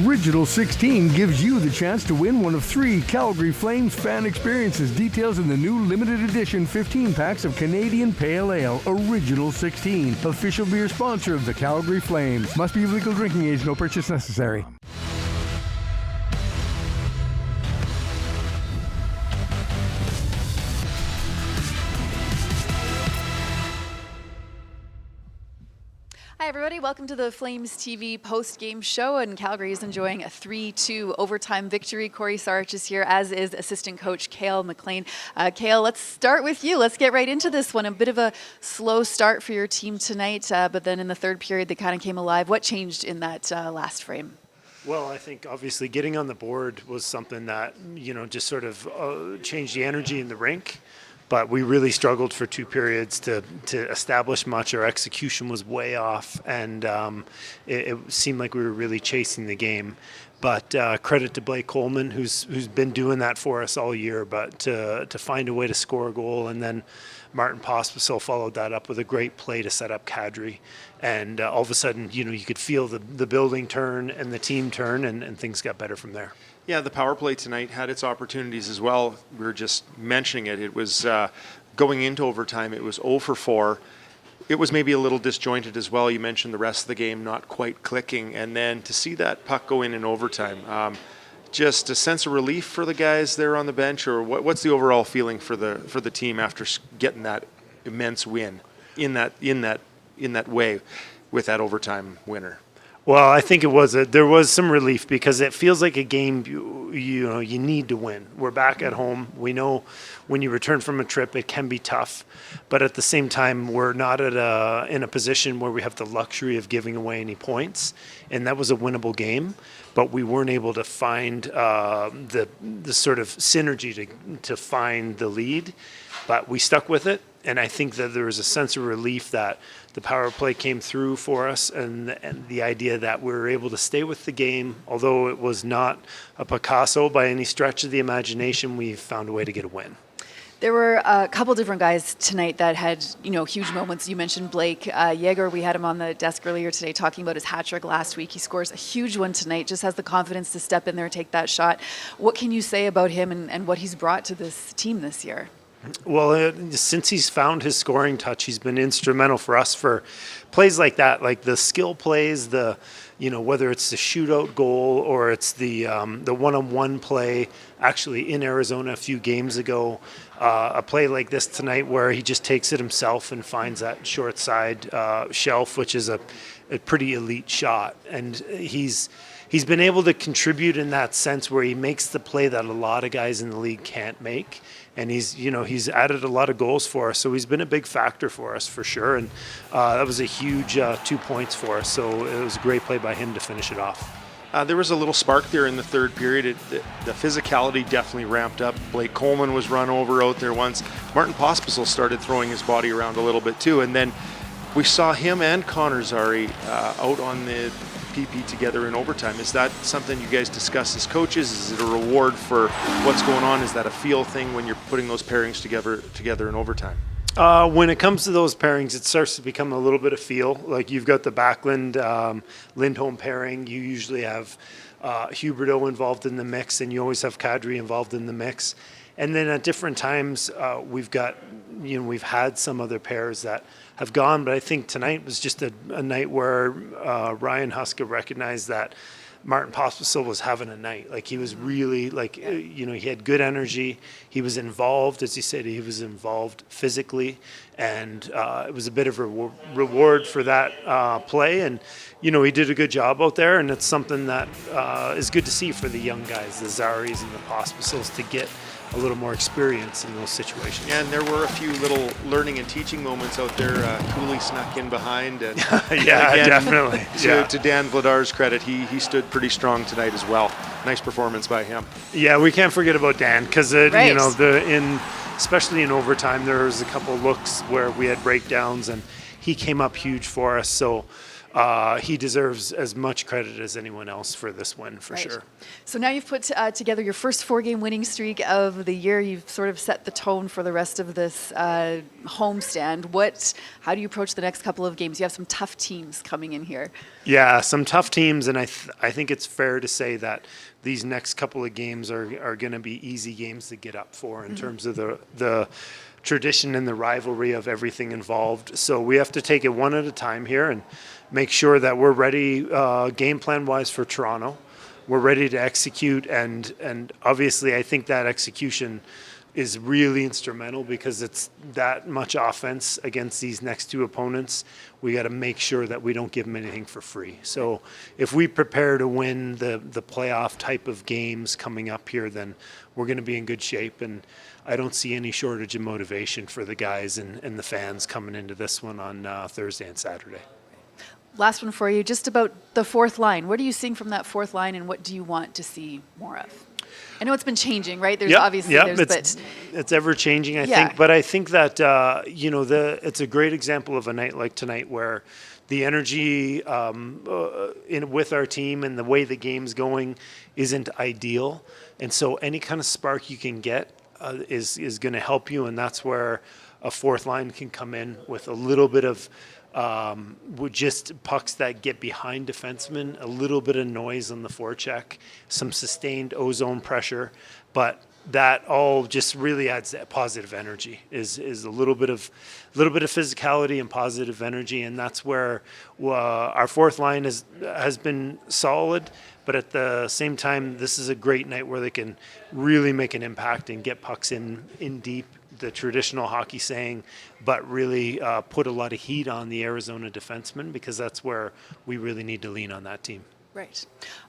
Original 16 gives you the chance to win one of 3 Calgary Flames fan experiences. Details in the new limited edition 15 packs of Canadian Pale Ale Original 16. Official beer sponsor of the Calgary Flames. Must be of legal drinking age. No purchase necessary. Hi, everybody. Welcome to the Flames TV post-game show, and Calgary is enjoying a 3-2 overtime victory. Cory Sarich is here, as is assistant coach Kale Mclean. Kale, let's start with you. Let's get right into this one. A bit of a slow start for your team tonight, but then in the third period, they kind of came alive. What changed in that last frame? Well, I think obviously getting on the board was something that, just sort of changed the energy in the rink. But we really struggled for 2 periods to establish much. Our execution was way off, and it seemed like we were really chasing the game. But credit to Blake Coleman, who's been doing that for us all year. But to find a way to score a goal, and then Martin Pospisil followed that up with a great play to set up Kadri. And all of a sudden, you could feel the building turn and the team turn, and things got better from there. Yeah, the power play tonight had its opportunities as well. We were just mentioning it. It was going into overtime, it was 0 for 4. It was maybe a little disjointed as well. You mentioned the rest of the game not quite clicking. And then to see that puck go in overtime, just a sense of relief for the guys there on the bench, or what's the overall feeling for the team after getting that immense win in that way with that overtime winner? Well, I think there was some relief, because it feels like a game you need to win. We're back at home. We know when you return from a trip, it can be tough, but at the same time, we're not in a position where we have the luxury of giving away any points, and that was a winnable game. But we weren't able to find the sort of synergy to find the lead. But we stuck with it, And I think that there was a sense of relief that the power play came through for us, and the idea that we were able to stay with the game, although it was not a Picasso by any stretch of the imagination, we found a way to get a win. There were a couple different guys tonight that had, huge moments. You mentioned Blake Yeager. We had him on the desk earlier today talking about his hat trick last week. He scores a huge one tonight, just has the confidence to step in there and take that shot. What can you say about him and what he's brought to this team this year? Well, since he's found his scoring touch, he's been instrumental for us for plays like that, like the skill plays, whether it's the shootout goal or it's the one-on-one play. Actually, in Arizona a few games ago, a play like this tonight where he just takes it himself and finds that short side shelf, which is a pretty elite shot, and he's been able to contribute in that sense where he makes the play that a lot of guys in the league can't make. And he's added a lot of goals for us, so he's been a big factor for us for sure. And that was a huge 2 points for us. So it was a great play by him to finish it off. There was a little spark there in the third period. The physicality definitely ramped up. Blake Coleman was run over out there once. Martin Pospisil started throwing his body around a little bit too, and then we saw him and Connor Zary out on the PP together in overtime. Is that something you guys discuss as coaches? Is it a reward for what's going on? Is that a feel thing when you're putting those pairings together in overtime? When it comes to those pairings, it starts to become a little bit of feel. Like you've got the Backlund Lindholm pairing. You usually have Huberdeau involved in the mix, and you always have Kadri involved in the mix. And then at different times, we've had some other pairs that have gone, but I think tonight was just a night where Ryan Huska recognized that Martin Pospisil was having a night. Like he was really he had good energy. He was involved, as you said, he was involved physically, and it was a bit of a reward for that play. And he did a good job out there, and it's something that is good to see for the young guys, the Zaris and the Pospisils, to get a little more experience in those situations. And there were a few little learning and teaching moments out there. Cooley snuck in behind, and yeah, again, definitely. To Dan Vladar's credit, he stood pretty strong tonight as well. Nice performance by him. Yeah, we can't forget about Dan because right. especially in overtime, there was a couple looks where we had breakdowns, and he came up huge for us. So. He deserves as much credit as anyone else for this win, for sure. So now you've put together your first 4-game winning streak of the year. You've sort of set the tone for the rest of this homestand. How do you approach the next couple of games? You have some tough teams coming in here. Yeah, some tough teams, and I think it's fair to say that these next couple of games are going to be easy games to get up for in terms of the tradition and the rivalry of everything involved. So we have to take it one at a time here and make sure that we're ready game plan wise for Toronto. We're ready to execute, and obviously I think that execution is really instrumental because it's that much offense against these next two opponents. We got to make sure that we don't give them anything for free. So if we prepare to win the playoff type of games coming up here, then we're going to be in good shape, and I don't see any shortage of motivation for the guys and the fans coming into this one on Thursday and Saturday. Last one for you, just about the fourth line. What are you seeing from that fourth line, and what do you want to see more of? I know it's been changing, right? There's it's ever changing, I think. But I think that it's a great example of a night like tonight where the energy with our team and the way the game's going isn't ideal, and so any kind of spark you can get is going to help you, and that's where a fourth line can come in with a little bit of. With just pucks that get behind defensemen, a little bit of noise on the forecheck, some sustained ozone pressure, but that all just really adds that positive energy. Is a little bit of physicality and positive energy, and that's where our fourth line has been solid. But at the same time, this is a great night where they can really make an impact and get pucks in deep, the traditional hockey saying, but really put a lot of heat on the Arizona defensemen, because that's where we really need to lean on that team. Right.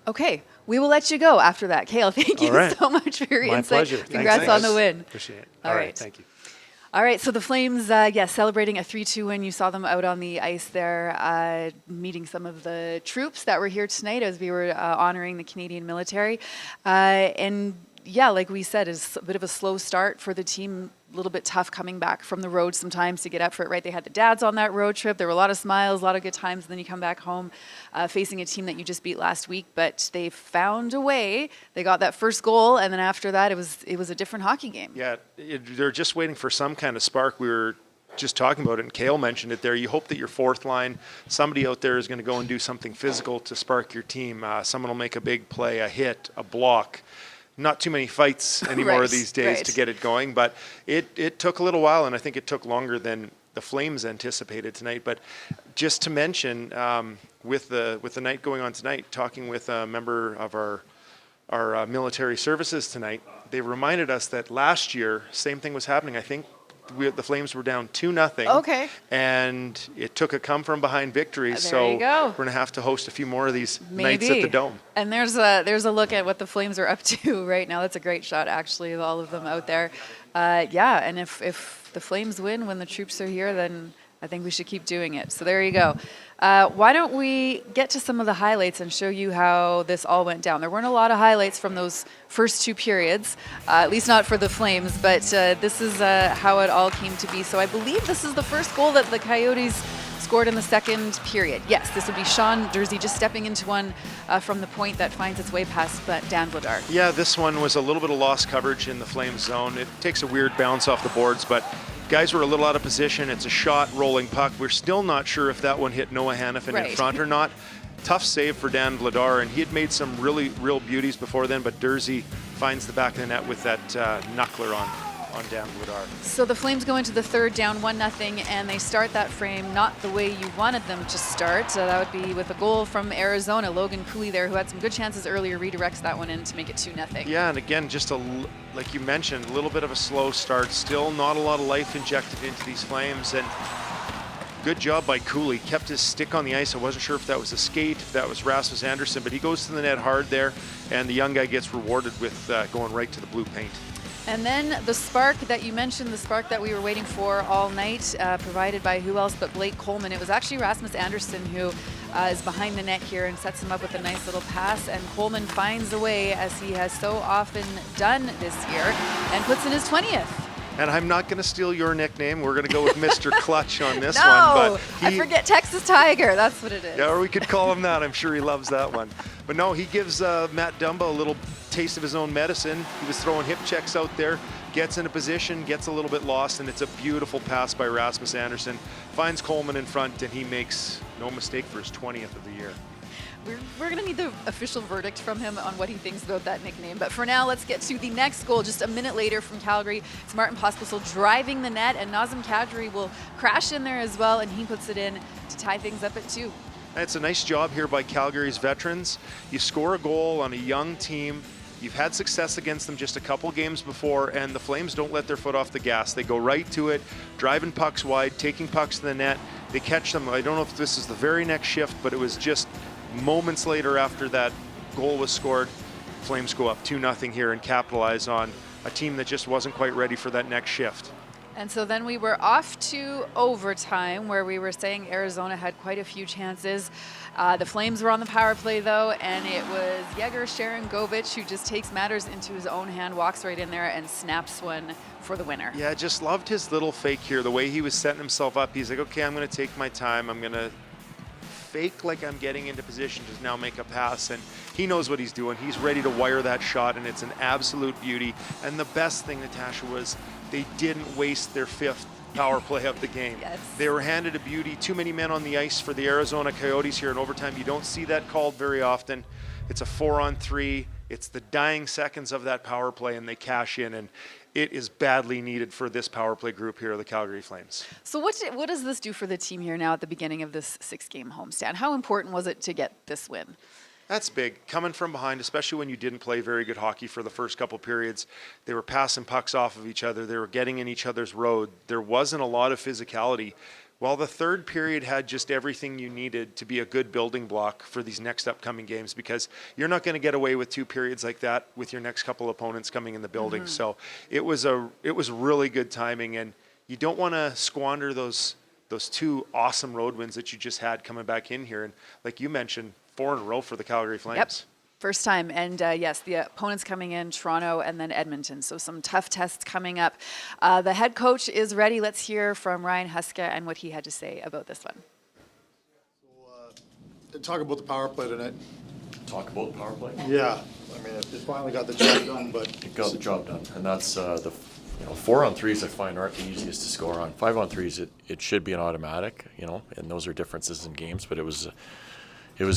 Okay. We will let you go after that. Kale, thank you so much for your insight. My pleasure. Congrats on the win. Appreciate it. All right. Thank you. All right, so the Flames, celebrating a 3-2 win. You saw them out on the ice there, meeting some of the troops that were here tonight as we were honoring the Canadian military. Like we said, it's a bit of a slow start for the team little bit tough coming back from the road sometimes to get up for it, right? They had the dads on that road trip. There were a lot of smiles, a lot of good times, and then you come back home facing a team that you just beat last week, but they found a way. They got that first goal, and then after that, it was a different hockey game. Yeah, they're just waiting for some kind of spark. We were just talking about it, and Kale mentioned it there. You hope that your fourth line, somebody out there is going to go and do something physical to spark your team. Someone will make a big play, a hit, a block. Not too many fights anymore these days to get it going, but it took a little while, and I think it took longer than the Flames anticipated tonight. But just to mention, with the night going on tonight, talking with a member of our military services tonight, they reminded us that last year, same thing was happening. I think the Flames were down 2-0. Okay. And it took a come-from-behind victory. There you go. We're going to have to host a few more of these nights at the Dome. And there's a look at what the Flames are up to right now. That's a great shot, actually, of all of them out there. And if the Flames win when the troops are here, then I think we should keep doing it. So there you go. Why don't we get to some of the highlights and show you how this all went down? There weren't a lot of highlights from those first two periods, at least not for the Flames, but this is how it all came to be. So I believe this is the first goal that the Coyotes scored in the second period. Yes, this would be Sean Durzi just stepping into one from the point that finds its way past Dan Vladar. Yeah, this one was a little bit of lost coverage in the Flames zone. It takes a weird bounce off the boards, but guys were a little out of position. It's a shot, rolling puck. We're still not sure if that one hit Noah Hannafin in front or not. Tough save for Dan Vladar, and he had made some real beauties before then, but Durzi finds the back of the net with that knuckler on Dan Vladar. So the Flames go into the third down 1-0, and they start that frame not the way you wanted them to start. So that would be with a goal from Arizona. Logan Cooley there, who had some good chances earlier, redirects that one in to make it 2-0. Yeah, and again, just like you mentioned, a little bit of a slow start. Still not a lot of life injected into these Flames, and good job by Cooley. Kept his stick on the ice. I wasn't sure if that was a skate, if that was Rasmus Andersson, but he goes to the net hard there, and the young guy gets rewarded with going right to the blue paint. And then the spark that you mentioned, the spark that we were waiting for all night, provided by who else but Blake Coleman. It was actually Rasmus Andersson who is behind the net here and sets him up with a nice little pass. And Coleman finds a way, as he has so often done this year, and puts in his 20th. And I'm not going to steal your nickname. We're going to go with Mr. Clutch on this one. But I forget Texas Tiger. That's what it is. Yeah, or we could call him that. I'm sure he loves that one. But no, he gives Matt Dumba a little taste of his own medicine. He was throwing hip checks out there, gets into position, gets a little bit lost, and it's a beautiful pass by Rasmus Andersson. Finds Coleman in front, and he makes no mistake for his 20th of the year. We're going to need the official verdict from him on what he thinks about that nickname. But for now, let's get to the next goal. Just a minute later from Calgary, it's Martin Pospisil driving the net, and Nazem Kadri will crash in there as well, and he puts it in to tie things up at 2. It's a nice job here by Calgary's veterans. You score a goal on a young team. You've had success against them just a couple games before, and the Flames don't let their foot off the gas. They go right to it, driving pucks wide, taking pucks to the net. They catch them. I don't know if this is the very next shift, but it was just moments later after that goal was scored. Flames go up 2-0 here and capitalize on a team that just wasn't quite ready for that next shift. And so then we were off to overtime, where we were saying Arizona had quite a few chances. The Flames were on the power play, though, and it was Yegor Sharangovich who just takes matters into his own hand, walks right in there, and snaps one for the winner. Yeah, just loved his little fake here, the way he was setting himself up. He's like, okay, I'm going to take my time. I'm going to fake like I'm getting into position to now make a pass, and he knows what he's doing. He's ready to wire that shot, and it's an absolute beauty. And the best thing, Natasha, was they didn't waste their fifth power play of the game. Yes. They were handed a beauty. Too many men on the ice for the Arizona Coyotes here in overtime. You don't see that called very often. It's a 4-on-3. It's the dying seconds of that power play, and they cash in, and it is badly needed for this power play group here, the Calgary Flames. So what does this do for the team here now at the beginning of this 6-game homestand? How important was it to get this win? That's big. Coming from behind, especially when you didn't play very good hockey for the first couple periods. They were passing pucks off of each other. They were getting in each other's road. There wasn't a lot of physicality. While the third period had just everything you needed to be a good building block for these next upcoming games, because you're not going to get away with 2 periods like that with your next couple opponents coming in the building. So it was really good timing, and you don't want to squander those 2 awesome road wins that you just had coming back in here. And like you mentioned, 4 in a row for the Calgary Flames. Yep. First time, and yes, the opponents coming in, Toronto and then Edmonton. So some tough tests coming up. The head coach is ready. Let's hear from Ryan Huska and what he had to say about this one. Talk about the power play tonight. Talk about the power play? Yeah, I mean, it finally got the job done, but It got the job done, and that's the 4-on-3s I find aren't the easiest to score on. 5-on-3s, it should be an automatic, and those are differences in games, but it was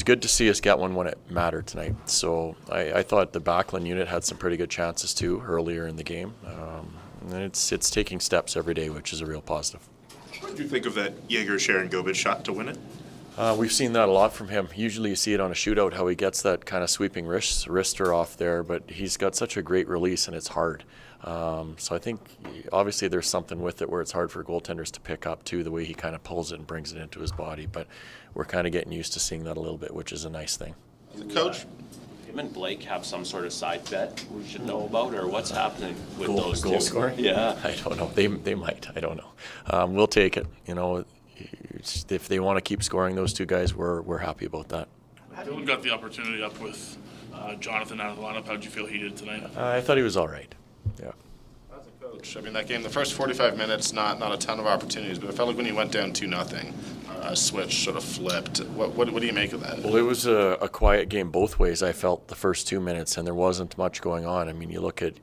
good to see us get one when it mattered tonight. So I thought the backline unit had some pretty good chances too earlier in the game. And it's taking steps every day, which is a real positive. What did you think of that Jaeger-Sharon-Gobich shot to win it? We've seen that a lot from him. Usually you see it on a shootout, how he gets that kind of sweeping wrister off there, but he's got such a great release and it's hard. So I think obviously there's something with it where it's hard for goaltenders to pick up too, the way he kind of pulls it and brings it into his body. But we're kind of getting used to seeing that a little bit, which is a nice thing. Coach? Him and Blake have some sort of side bet we should know about, or what's happening with those goal two? scoring? Yeah. I don't know. They might. I don't know. We'll take it. If they want to keep scoring, those two guys, we're happy about that. Dylan got the opportunity up with Jonathan out of the lineup. How did you feel he did tonight? I thought he was all right. Yeah. As a coach, I mean, that game, the first 45 minutes, not a ton of opportunities, but it felt like when you went down 2-0, a switch sort of flipped. What do you make of that? Well, it was a quiet game both ways, I felt, the first 2 minutes, and there wasn't much going on. I mean, you look at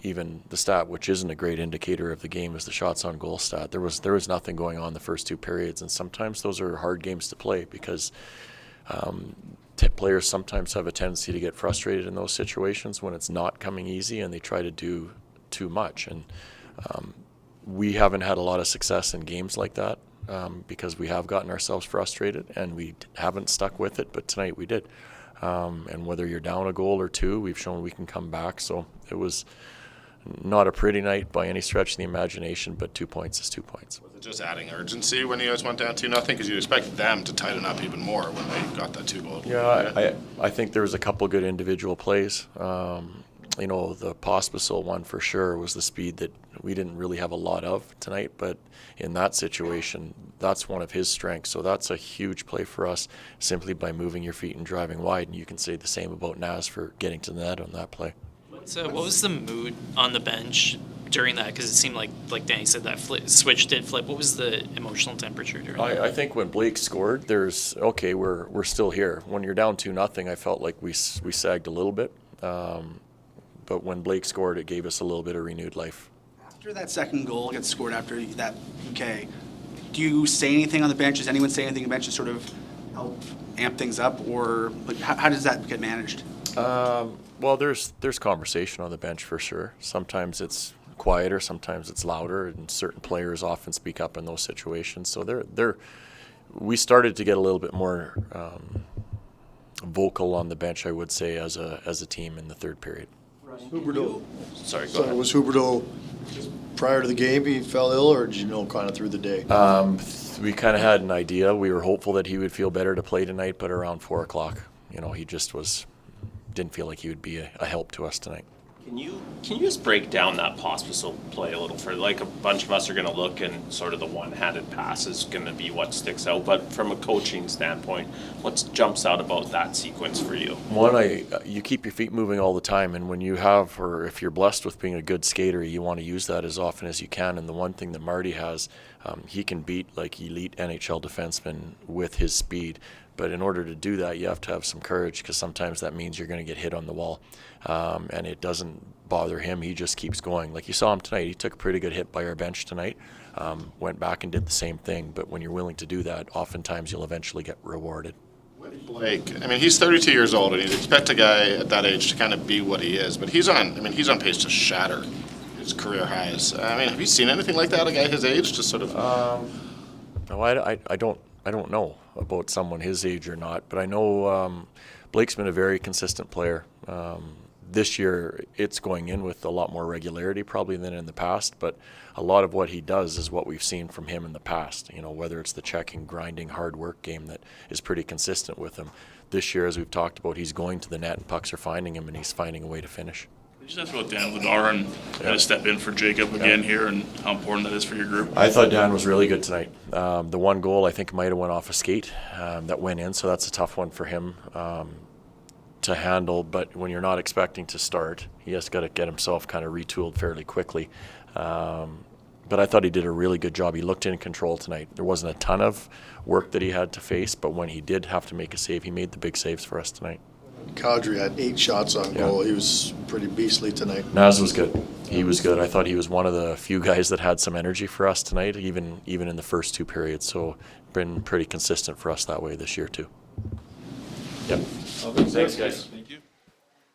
even the stat, which isn't a great indicator of the game, is the shots on goal stat. There was nothing going on the first 2 periods, and sometimes those are hard games to play because players sometimes have a tendency to get frustrated in those situations when it's not coming easy and they try to do too much. And we haven't had a lot of success in games like that because we have gotten ourselves frustrated and we haven't stuck with it, but tonight we did. And whether you're down a goal or 2, we've shown we can come back. So it was not a pretty night by any stretch of the imagination, but 2 points is 2 points. Was it just adding urgency when you guys went down 2-0? Because you'd expect them to tighten up even more when they got that 2-goal. Yeah, I think there was a couple good individual plays. The Pospisil one for sure was the speed that we didn't really have a lot of tonight, but in that situation, that's one of his strengths. So that's a huge play for us simply by moving your feet and driving wide. And you can say the same about Naz for getting to the net on that play. So what was the mood on the bench during that? Because it seemed like Danny said, that switch did flip. What was the emotional temperature during that? I think when Blake scored, we're still here. When you're down 2-0, I felt like we sagged a little bit. But when Blake scored, it gave us a little bit of renewed life. After that second goal gets scored after that PK, do you say anything on the bench? Does anyone say anything on the bench to sort of help amp things up? Or how does that get managed? Well, there's conversation on the bench for sure. Sometimes it's quieter, sometimes it's louder, and certain players often speak up in those situations. So we started to get a little bit more vocal on the bench, I would say, as a team in the third period. Huberdeau. Sorry, go So ahead. was Huberdeau just prior to the game he fell ill, or did you know kind of through the day? We kind of had an idea. We were hopeful that he would feel better to play tonight, but around 4 o'clock, he just didn't feel like he would be a help to us tonight. Can you just break down that Pospisil play a little further? Like, a bunch of us are going to look, and sort of the one-handed pass is going to be what sticks out. But from a coaching standpoint, what jumps out about that sequence for you? One, you keep your feet moving all the time, and when you have, or if you're blessed with being a good skater, you want to use that as often as you can. And the one thing that Marty has, he can beat like elite NHL defensemen with his speed. But in order to do that, you have to have some courage, because sometimes that means you're going to get hit on the wall. And it doesn't bother him. He just keeps going. Like you saw him tonight, he took a pretty good hit by our bench tonight, went back and did the same thing. But when you're willing to do that, oftentimes you'll eventually get rewarded. Blake, I mean, he's 32 years old, and you'd expect a guy at that age to kind of be what he is. But he's on pace to shatter his career highs. I mean, have you seen anything like that, a guy his age, just sort of? No, I don't know about someone his age or not, but I know Blake's been a very consistent player. This year, it's going in with a lot more regularity probably than in the past, but a lot of what he does is what we've seen from him in the past, whether it's the checking, grinding, hard work game that is pretty consistent with him. This year, as we've talked about, he's going to the net and pucks are finding him, and he's finding a way to finish. You just asked about Dan Vladar and how to step in for Jacob again here, and how important that is for your group. I thought Dan was really good tonight. The one goal I think might have went off a skate that went in, so that's a tough one for him to handle, but when you're not expecting to start, he has got to get himself kind of retooled fairly quickly. But I thought he did a really good job. He looked in control tonight. There wasn't a ton of work that he had to face, but when he did have to make a save, he made the big saves for us tonight. Kadri had 8 shots on goal. He was pretty beastly tonight. Naz was good. He was good. I thought he was one of the few guys that had some energy for us tonight, even in the first 2 periods. So been pretty consistent for us that way this year too. Yep. Thanks, guys. Thank you.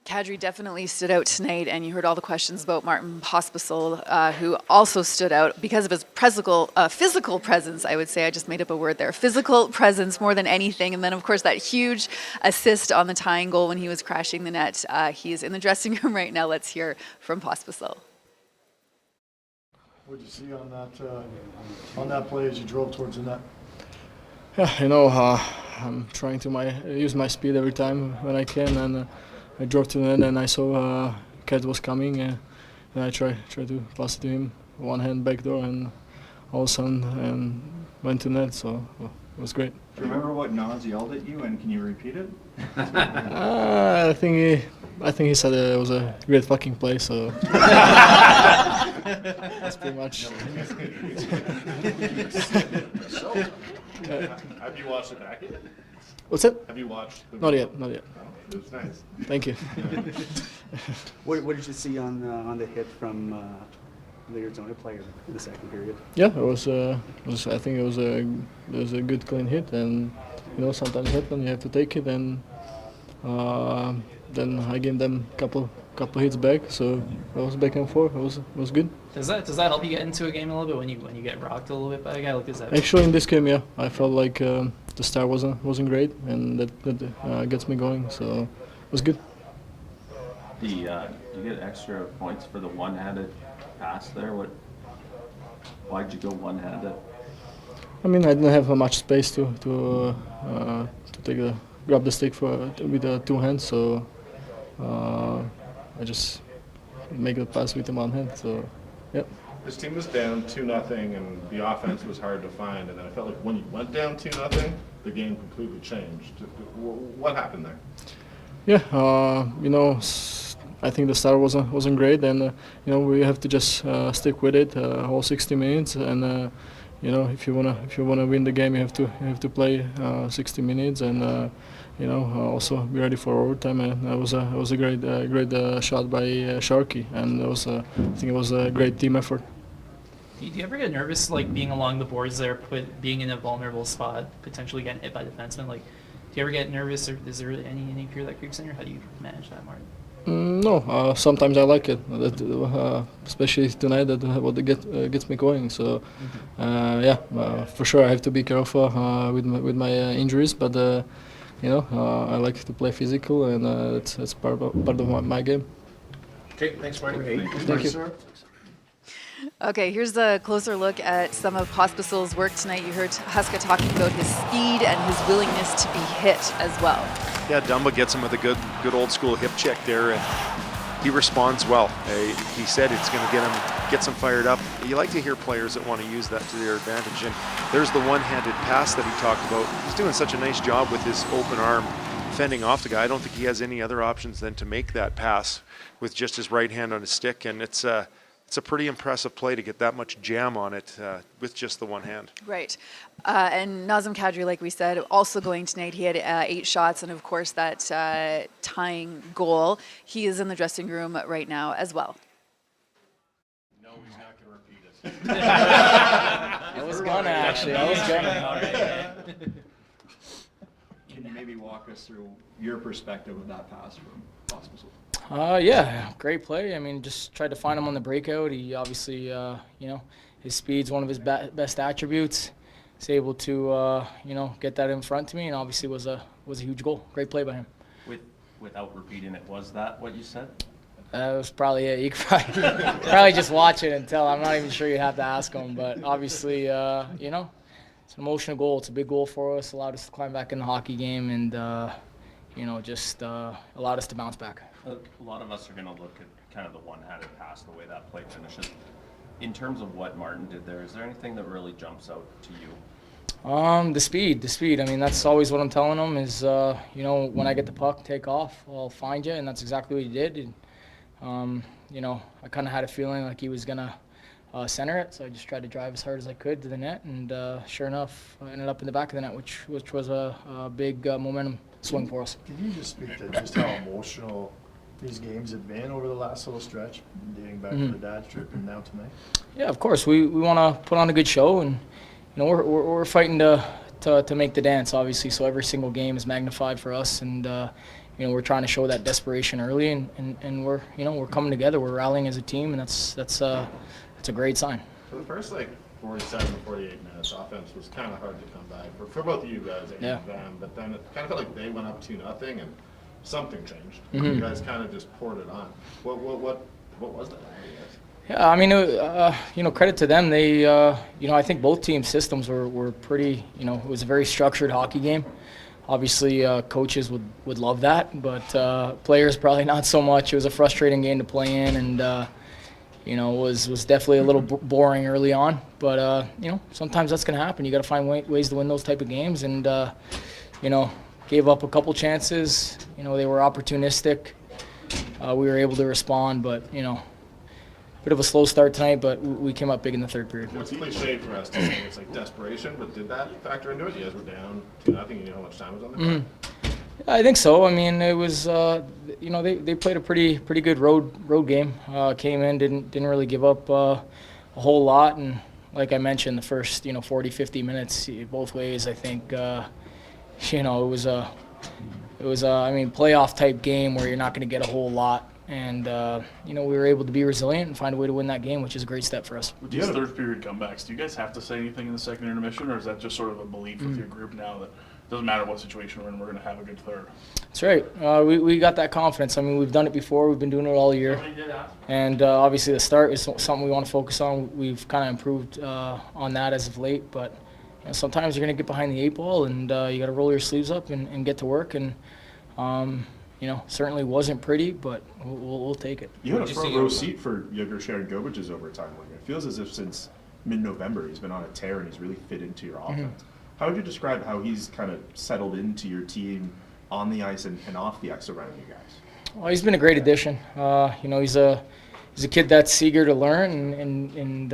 Kadri definitely stood out tonight, and you heard all the questions about Martin Pospisil, who also stood out because of his physical presence, I would say. I just made up a word there. Physical presence more than anything. And then, of course, that huge assist on the tying goal when he was crashing the net. He is in the dressing room right now. Let's hear from Pospisil. What did you see on that play as you drove towards the net? Yeah, I'm trying to use my speed every time when I can, and I drove to the net and I saw Kat was coming, and I tried to pass it to him, one hand back door, and all of a sudden went to net, so it was great. Do you remember what Nas yelled at you, and can you repeat it? I think he said it was a great fucking play, so that's pretty much. Have you watched it back yet? What's it? Have you watched? Not yet. It was nice. Thank you. What did you see on the hit from the Arizona player in the second period? Yeah, it was. I think it was a good clean hit, and sometimes it happens. You have to take it, and then I gave them couple hits back, so I was back and forth. It was good. Does that help you get into a game a little bit when you get rocked a little bit by a guy like that? Actually, in this game, yeah, I felt like the start wasn't great, and that gets me going. So it was good. Do you get extra points for the one-handed pass there? Why'd you go one-handed? I mean, I didn't have much space to grab the stick with the 2 hands, so I just make the pass with the one hand. So, yep. This team was down 2-0, and the offense was hard to find. And then I felt like when you went down 2-0, the game completely changed. What happened there? Yeah, I think the start wasn't great, and we have to just stick with it all 60 minutes. And if you wanna win the game, you have to play 60 minutes, and also be ready for overtime. And it was a great shot by Sharky, and I think it was a great team effort. Do you ever get nervous, like being along the boards there, being in a vulnerable spot, potentially getting hit by defensemen? Like, do you ever get nervous, or is there any fear that creeps in you? How do you manage that, Martin? No, sometimes I like it, especially tonight. That what gets me going. So, for sure I have to be careful with my injuries, but I like to play physical, and it's part of my game. Okay, thanks, Marty. Thank you. Okay, here's a closer look at some of Pospisil's work tonight. You heard Huska talking about his speed and his willingness to be hit as well. Yeah, Dumba gets him with a good old school hip check there, and he responds well. He said it's going to get some fired up. You like to hear players that want to use that to their advantage, and there's the one-handed pass that he talked about. He's doing such a nice job with his open arm fending off the guy. I don't think he has any other options than to make that pass with just his right hand on his stick, and it's a pretty impressive play to get that much jam on it with just the one hand. Right. And Nazem Kadri, like we said, also going tonight. He had 8 shots, and of course that tying goal. He is in the dressing room right now as well. No, he's not going to repeat it. I was gonna, actually. Can you maybe walk us through your perspective of that pass from Pospisil? Yeah, great play. I mean, just tried to find him on the breakout. He obviously, his speed's one of his best attributes. He's able to, get that in front to me, and obviously was a huge goal. Great play by him. Without repeating it, was that what you said? It was probably it. You could probably just watch it and tell. I'm not even sure you have to ask him, but obviously, it's an emotional goal. It's a big goal for us. Allowed us to climb back in the hockey game, and just allowed us to bounce back. A lot of us are going to look at kind of the one-handed pass, the way that play finishes. In terms of what Martin did there, is there anything that really jumps out to you? The speed. I mean, that's always what I'm telling him is, you know, when I get the puck, take off, I'll find you, and that's exactly what he did. And, you know, I kind of had a feeling like he was going to center it, so I just tried to drive as hard as I could to the net, and sure enough, I ended up in the back of the net, which was a big momentum swing for us. Can you just speak to just how emotional these games have been over the last little stretch, dating back to the dad's trip and now tonight? Yeah, of course. We want to put on a good show, and you know we're fighting to make the dance, obviously. So every single game is magnified for us, and you know we're trying to show that desperation early, and we're coming together. We're rallying as a team, and that's a great sign. For the first 47 or 48 minutes, offense was kind of hard to come by for both of you guys and them. But then it kind of felt like they went up 2-0 and something changed. You guys kind of just poured it on. What was that? Yeah, I mean, you know, credit to them. They, you know, I think both team systems were pretty. You know, it was a very structured hockey game. Obviously, coaches would love that, but players probably not so much. It was a frustrating game to play in, and you know, was definitely a little boring early on. But you know, sometimes that's going to happen. You got to find ways to win those type of games, and you know. Gave up a couple chances. You know, they were opportunistic. We were able to respond, but, you know, bit of a slow start tonight, but we came up big in the third period. It's cliche for us to say it's like desperation, but did that factor into it? You guys were down 2-0. You knew how much time was on the clock? I think so. I mean, it was, you know, they played a pretty good road game. Came in, didn't really give up a whole lot, and like I mentioned, the first 40, 50 minutes both ways. I think. You know, it was a I mean, playoff type game where you're not going to get a whole lot, and you know, we were able to be resilient and find a way to win that game, which is a great step for us. With these third period comebacks, do you guys have to say anything in the second intermission, or is that just sort of a belief with your group now that it doesn't matter what situation we're in, we're going to have a good third? That's right. We got that confidence. I mean, we've done it before. We've been doing it all year, and obviously the start is something we want to focus on. We've kind of improved on that as of late, but. You know, sometimes you're going to get behind the 8 ball, and you got to roll your sleeves up and get to work. And you know, certainly wasn't pretty, but we'll take it. You had a front row seat for Yegor Sharangovic's overtime winner. It feels as if since mid-November he's been on a tear and he's really fit into your offense. How would you describe how he's kind of settled into your team on the ice and off the ice around you guys? Well, he's been a great addition. You know, he's a kid that's eager to learn, and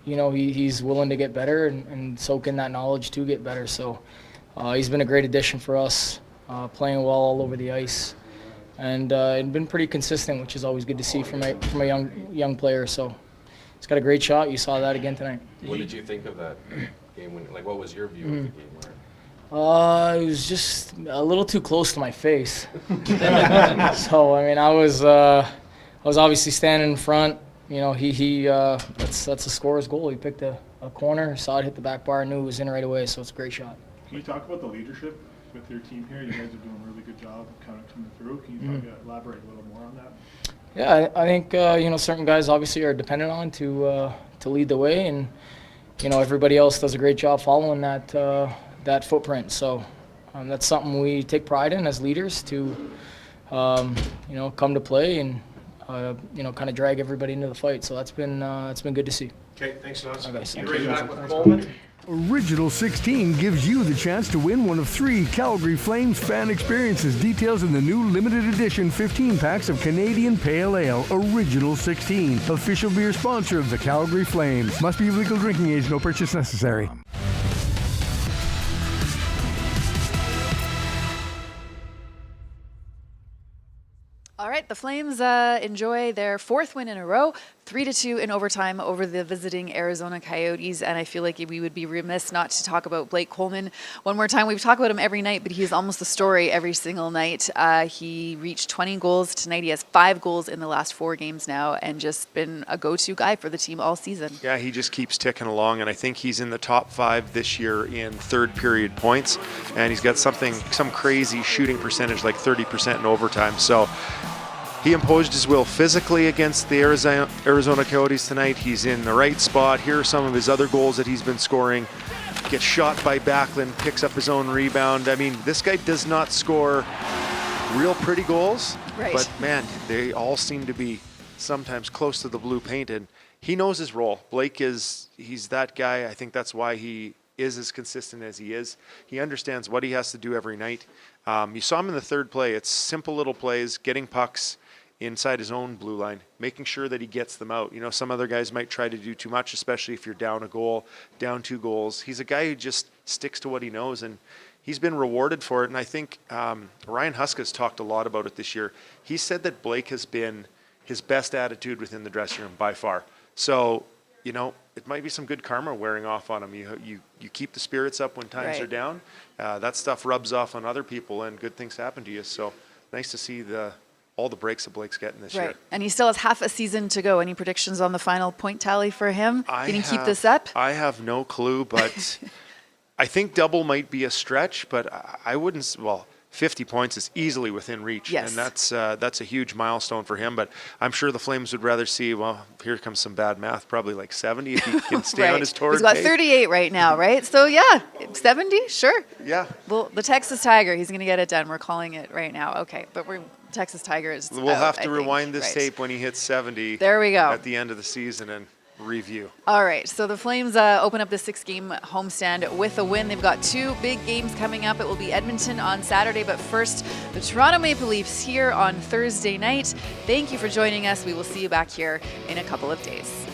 you know, he's willing to get better and soak in that knowledge to get better. So he's been a great addition for us, playing well all over the ice, and been pretty consistent, which is always good to see from a young player. So he's got a great shot. You saw that again tonight. What did you think of that game? Like, what was your view of the game? It was just a little too close to my face. So I mean, I was obviously standing in front. You know, that's a scorer's goal. He picked a corner, saw it hit the back bar, knew it was in right away, so it's a great shot. Can you talk about the leadership with your team here? You guys are doing a really good job of kind of coming through. Can you elaborate a little more on that? Yeah, I think, you know, certain guys obviously are dependent on to lead the way, and, you know, everybody else does a great job following that footprint. So that's something we take pride in as leaders to, you know, come to play and, you know, kind of drag everybody into the fight. So it's been good to see. Okay, thanks, Nazem. You ready back with Coleman? Original 16 gives you the chance to win one of 3 Calgary Flames fan experiences. Details in the new limited edition 15 packs of Canadian Pale Ale. Original 16, official beer sponsor of the Calgary Flames. Must be of legal drinking age. No purchase necessary. All right, the Flames enjoy their 4th win in a row, 3-2 in overtime over the visiting Arizona Coyotes, and I feel like we would be remiss not to talk about Blake Coleman one more time. We've talked about him every night, but he's almost the story every single night. He reached 20 goals tonight. He has 5 goals in the last 4 games now, and just been a go-to guy for the team all season. Yeah, he just keeps ticking along, and I think he's in the top 5 this year in third period points, and he's got some crazy shooting percentage, like 30% in overtime. So he imposed his will physically against the Arizona Coyotes tonight. He's in the right spot. Here are some of his other goals that he's been scoring. Gets shot by Backlund, picks up his own rebound. I mean, this guy does not score real pretty goals, but man, they all seem to be sometimes close to the blue paint, and he knows his role. Blake he's that guy. I think that's why he is as consistent as he is. He understands what he has to do every night. You saw him in the third play. It's simple little plays, getting pucks inside his own blue line, making sure that he gets them out. You know, some other guys might try to do too much, especially if you're down a goal, down 2 goals. He's a guy who just sticks to what he knows, and he's been rewarded for it. And I think Ryan Huska has talked a lot about it this year. He said that Blake has been his best attitude within the dressing room by far. So, you know, it might be some good karma wearing off on him. You keep the spirits up when times are down. That stuff rubs off on other people, and good things happen to you. So nice to see all the breaks that Blake's getting this year. And he still has half a season to go. Any predictions on the final point tally for him? Can he keep this up? I have no clue, but I think double might be a stretch, but I wouldn't. Well, 50 points is easily within reach, and that's a huge milestone for him. But I'm sure the Flames would rather see, well, here comes some bad math, probably like 70 if he can stay on his torrid He's got pace. 38 right now, right? So, yeah, 70, sure. Yeah. Well, the Texas Tiger, he's going to get it done. We're calling it right now. Okay, but Texas Tiger is We'll have to I rewind think, this tape when he hits 70. There we go. At the end of the season and review. All right, so the Flames open up the 6-game homestand with a win. They've got 2 big games coming up. It will be Edmonton on Saturday, but first, the Toronto Maple Leafs here on Thursday night. Thank you for joining us. We will see you back here in a couple of days.